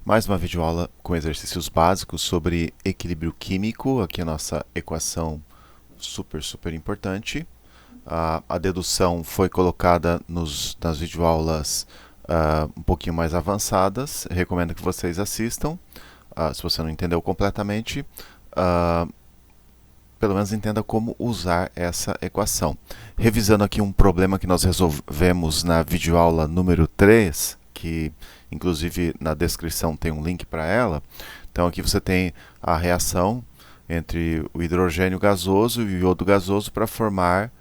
Mais uma videoaula com exercícios básicos sobre equilíbrio químico. Aqui a nossa equação super importante. A dedução foi colocada nas videoaulas um pouquinho mais avançadas. Recomendo que vocês assistam. Se você não entendeu completamente, pelo menos entenda como usar essa equação. Revisando aqui um problema que nós resolvemos na videoaula número 3, que inclusive na descrição tem um link para ela. Então aqui você tem a reação entre o hidrogênio gasoso e o iodo gasoso para formar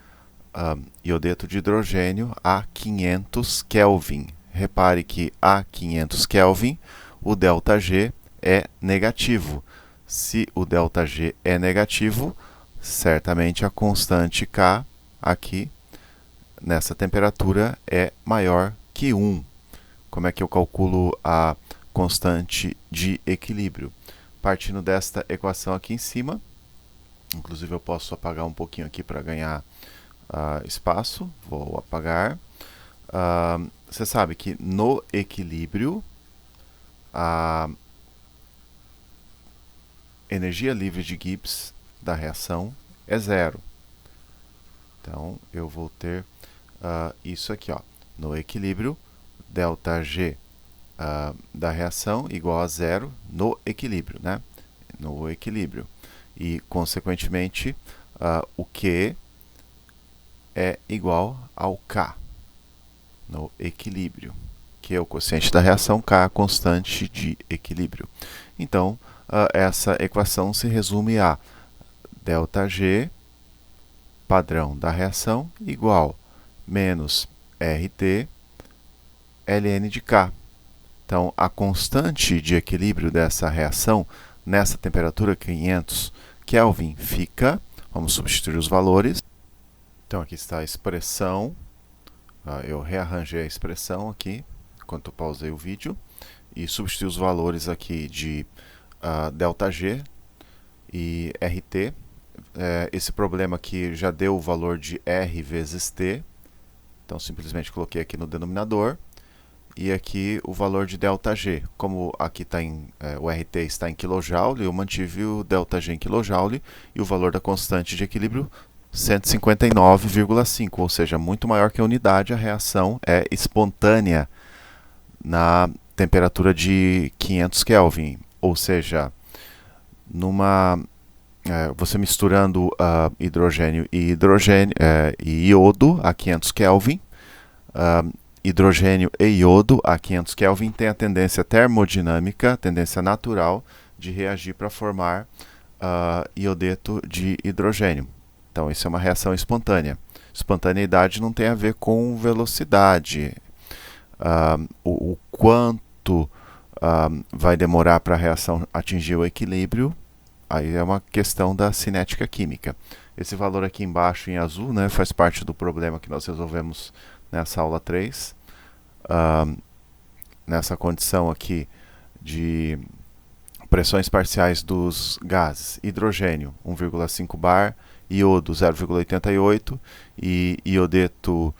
iodeto de hidrogênio a 500 Kelvin. Repare que a 500 Kelvin o ΔG é negativo. Se o ΔG é negativo, certamente a constante K aqui nessa temperatura é maior que 1. Como é que eu calculo a constante de equilíbrio? Partindo desta equação aqui em cima, inclusive eu posso apagar um pouquinho aqui para ganhar espaço, vou apagar. Você sabe que no equilíbrio a energia livre de Gibbs da reação é zero. Então eu vou ter isso aqui, ó, no equilíbrio, ΔG da reação igual a zero no equilíbrio, né? No equilíbrio. E, consequentemente, o Q é igual ao K no equilíbrio. Q é o quociente da reação, K é a constante de equilíbrio. Então, essa equação se resume a ΔG, padrão da reação, igual menos RT ln de K. Então, a constante de equilíbrio dessa reação, nessa temperatura 500 Kelvin, fica, vamos substituir os valores. Então, aqui está a expressão, eu rearranjei a expressão aqui, enquanto eu pausei o vídeo, e substituí os valores aqui de ΔG e RT. Esse problema aqui já deu o valor de R vezes T, então simplesmente coloquei aqui no denominador. E aqui o valor de ΔG. Como aqui o RT está em kJ, eu mantive o ΔG em kJ e o valor da constante de equilíbrio 159,5, ou seja, muito maior que a unidade. A reação é espontânea na temperatura de 500 Kelvin, ou seja, você misturando hidrogênio e iodo a 500 Kelvin, hidrogênio e iodo a 500 Kelvin tem a tendência termodinâmica, a tendência natural de reagir para formar iodeto de hidrogênio. Então, isso é uma reação espontânea. Espontaneidade não tem a ver com velocidade. O quanto vai demorar para a reação atingir o equilíbrio, aí é uma questão da cinética química. Esse valor aqui embaixo em azul, né, faz parte do problema que nós resolvemos nessa aula 3. Nessa condição aqui de pressões parciais dos gases: hidrogênio 1,5 bar, iodo 0,88 e iodeto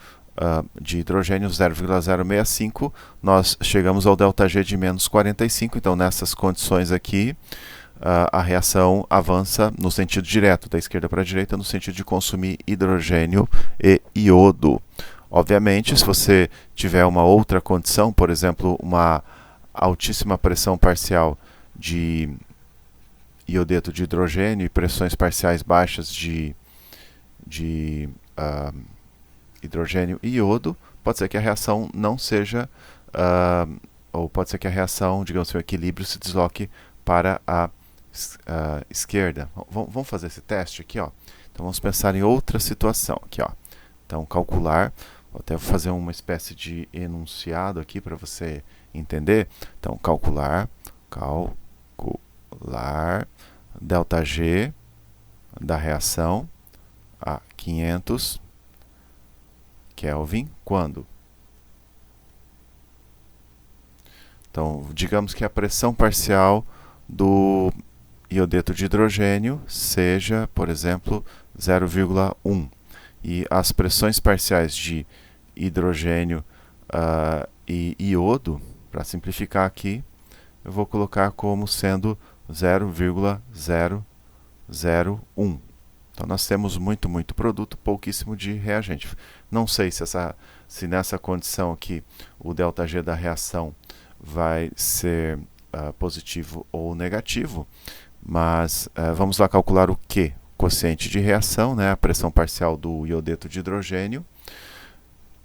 de hidrogênio 0,065, nós chegamos ao ΔG de menos 45. Então, nessas condições aqui, a reação avança no sentido direto, da esquerda para a direita, no sentido de consumir hidrogênio e iodo. Obviamente, se você tiver uma outra condição, por exemplo, uma altíssima pressão parcial de iodeto de hidrogênio e pressões parciais baixas de hidrogênio e iodo, pode ser que a reação não seja, ou pode ser que a reação, digamos assim, o equilíbrio se desloque para a esquerda. Vamos fazer esse teste aqui, ó. Então vamos pensar em outra situação aqui, ó. Então calcular, vou até fazer uma espécie de enunciado aqui para você entender. Então calcular ΔG da reação a 500 Kelvin quando? Então, digamos que a pressão parcial do iodeto de hidrogênio seja, por exemplo, 0,1. E as pressões parciais de hidrogênio e iodo, para simplificar aqui, eu vou colocar como sendo 0,001. Então, nós temos muito produto, pouquíssimo de reagente. Não sei se nessa condição aqui o ΔG da reação vai ser positivo ou negativo, mas vamos lá calcular o Q, quociente de reação, né? A pressão parcial do iodeto de hidrogênio,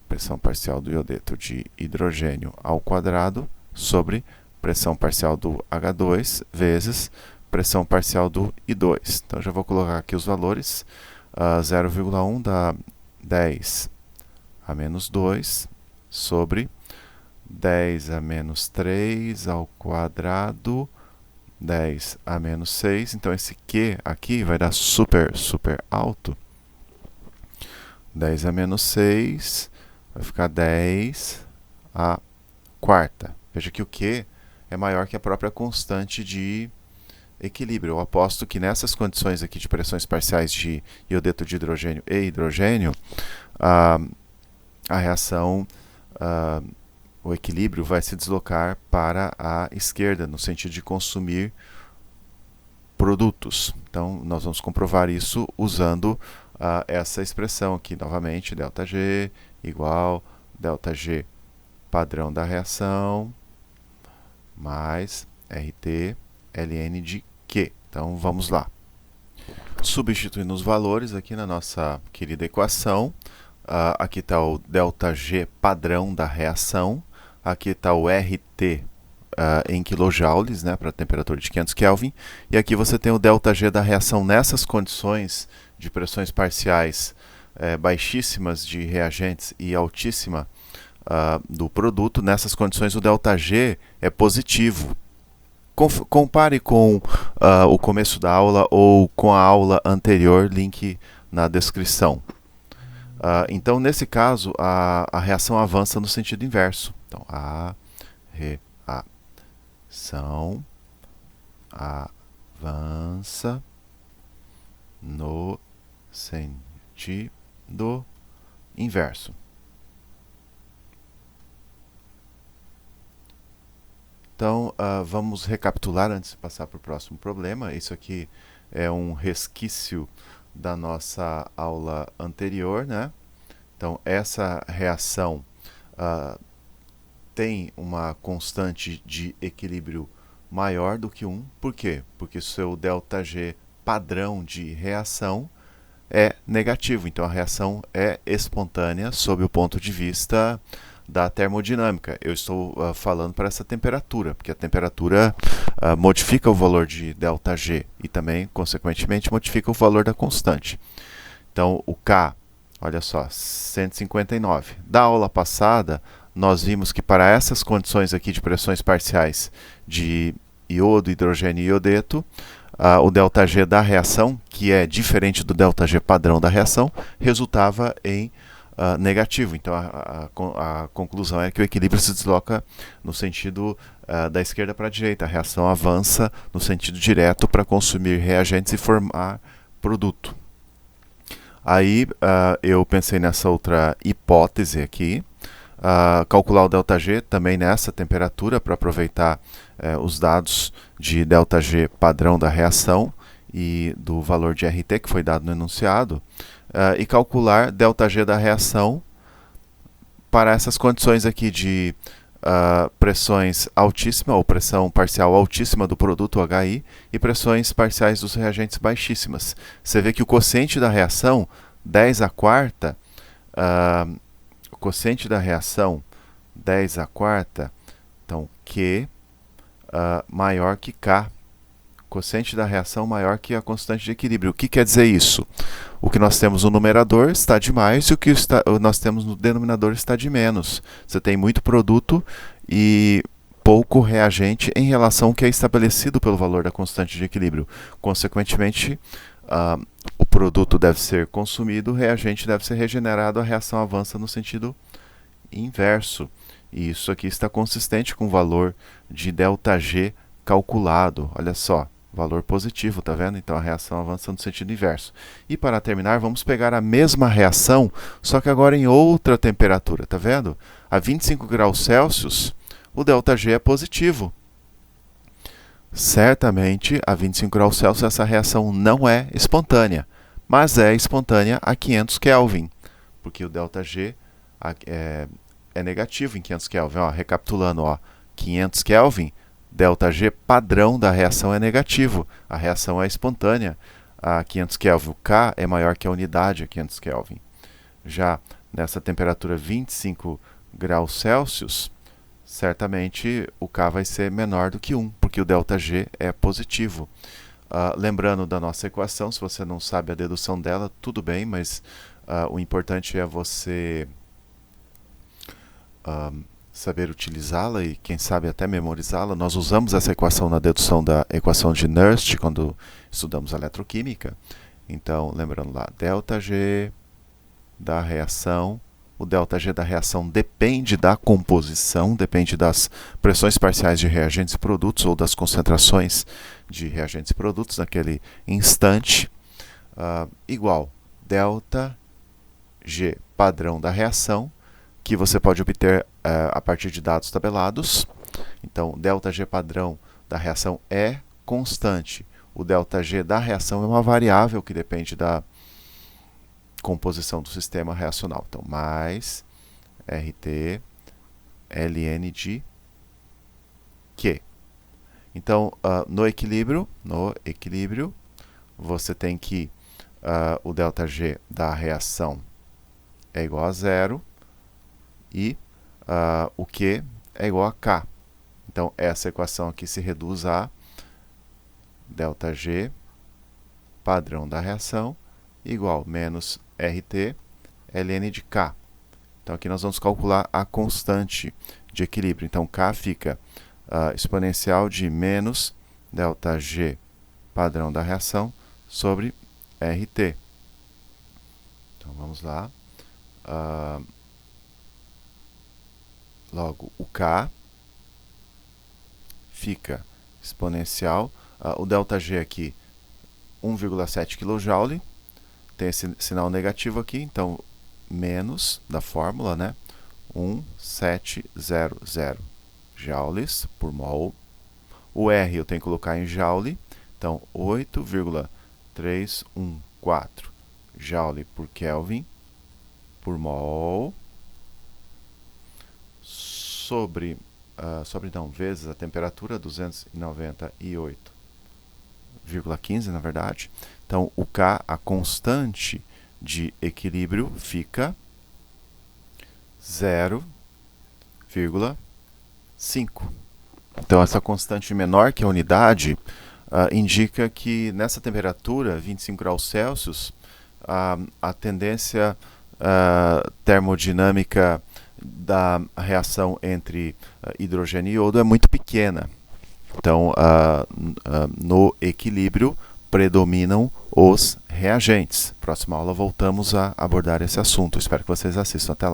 pressão parcial do iodeto de hidrogênio ao quadrado sobre pressão parcial do H2 vezes pressão parcial do I2. Então, já vou colocar aqui os valores. 0,1 dá 10 a menos 2 sobre 10 a menos 3 ao quadrado, 10 a menos 6. Então, esse Q aqui vai dar super alto. 10 a menos 6 vai ficar 10 a quarta. Veja que o Q é maior que a própria constante de equilíbrio. Eu aposto que nessas condições aqui de pressões parciais de iodeto de hidrogênio e hidrogênio, a reação, o equilíbrio vai se deslocar para a esquerda, no sentido de consumir produtos. Então, nós vamos comprovar isso usando essa expressão aqui, novamente, ΔG igual ΔG padrão da reação mais RT ln de Q. Então, vamos lá. Substituindo os valores aqui na nossa querida equação, aqui está o ΔG padrão da reação, aqui está o RT em kilojoules, né, para a temperatura de 500 Kelvin, e aqui você tem o ΔG da reação nessas condições de pressões parciais baixíssimas de reagentes e altíssima do produto. Nessas condições o ΔG é positivo. Compare com o começo da aula ou com a aula anterior, link na descrição. Então, nesse caso, a reação avança no sentido inverso. Então, a reação avança no sentido inverso. Então, vamos recapitular antes de passar para o próximo problema. Isso aqui é um resquício da nossa aula anterior, né? Então, essa reação tem uma constante de equilíbrio maior do que 1. Por quê? Porque o seu ΔG padrão de reação é negativo. Então, a reação é espontânea sob o ponto de vista da termodinâmica. Eu estou falando para essa temperatura, porque a temperatura modifica o valor de ΔG e também, consequentemente, modifica o valor da constante. Então, o K, olha só, 159. Da aula passada, nós vimos que para essas condições aqui de pressões parciais de iodo, hidrogênio e iodeto, o ΔG da reação, que é diferente do ΔG padrão da reação, resultava em negativo. Então, a conclusão é que o equilíbrio se desloca no sentido da esquerda para a direita. A reação avança no sentido direto para consumir reagentes e formar produto. Aí, eu pensei nessa outra hipótese aqui, calcular o ΔG também nessa temperatura para aproveitar os dados de ΔG padrão da reação e do valor de RT que foi dado no enunciado, e calcular ΔG da reação para essas condições aqui de pressões altíssimas ou pressão parcial altíssima do produto HI e pressões parciais dos reagentes baixíssimas. Você vê que o quociente da reação 10 à quarta, o quociente da reação 10 à quarta, então Q maior que K. Quociente da reação maior que a constante de equilíbrio. O que quer dizer isso? O que nós temos no numerador está de mais e o que nós temos no denominador está de menos. Você tem muito produto e pouco reagente em relação ao que é estabelecido pelo valor da constante de equilíbrio. Consequentemente, o produto deve ser consumido, o reagente deve ser regenerado, a reação avança no sentido inverso. E isso aqui está consistente com o valor de ΔG calculado. Olha só. Valor positivo, tá vendo? Então a reação avança no sentido inverso. E para terminar, vamos pegar a mesma reação, só que agora em outra temperatura, tá vendo? A 25 graus Celsius, o ΔG é positivo. Certamente, a 25 graus Celsius, essa reação não é espontânea, mas é espontânea a 500 Kelvin, porque o ΔG é negativo em 500 Kelvin. Ó, recapitulando, ó, 500 Kelvin, ΔG padrão da reação é negativo, a reação é espontânea a 500 Kelvin. O K é maior que a unidade a 500 Kelvin. Já nessa temperatura 25 graus Celsius, certamente o K vai ser menor do que 1, porque o ΔG é positivo. Lembrando da nossa equação, se você não sabe a dedução dela, tudo bem, mas o importante é você saber utilizá-la e, quem sabe, até memorizá-la. Nós usamos essa equação na dedução da equação de Nernst quando estudamos eletroquímica. Então, lembrando lá, ΔG da reação. O ΔG da reação depende da composição, depende das pressões parciais de reagentes e produtos ou das concentrações de reagentes e produtos naquele instante, igual ΔG padrão da reação, que você pode obter a partir de dados tabelados. Então, ΔG padrão da reação é constante. O ΔG da reação é uma variável que depende da composição do sistema reacional. Então, mais RT ln de Q. Então, no equilíbrio, você tem que o ΔG da reação é igual a zero e o Q é igual a K. Então, essa equação aqui se reduz a ΔG padrão da reação igual menos RT ln de K. Então, aqui nós vamos calcular a constante de equilíbrio. Então, K fica exponencial de menos ΔG padrão da reação sobre RT. Então, vamos lá. Logo, o K fica exponencial. O ΔG aqui, 1,7 kJ. Tem esse sinal negativo aqui, então, menos da fórmula, né? 1700 joules por mol. O R eu tenho que colocar em joule, então, 8,314 joule por Kelvin por mol vezes a temperatura, 298,15 na verdade. Então, o K, a constante de equilíbrio, fica 0,5. Então, essa constante menor que a unidade indica que nessa temperatura, 25 graus Celsius, a tendência termodinâmica da reação entre hidrogênio e iodo é muito pequena. Então, no equilíbrio, predominam os reagentes. Próxima aula voltamos a abordar esse assunto. Espero que vocês assistam. Até lá.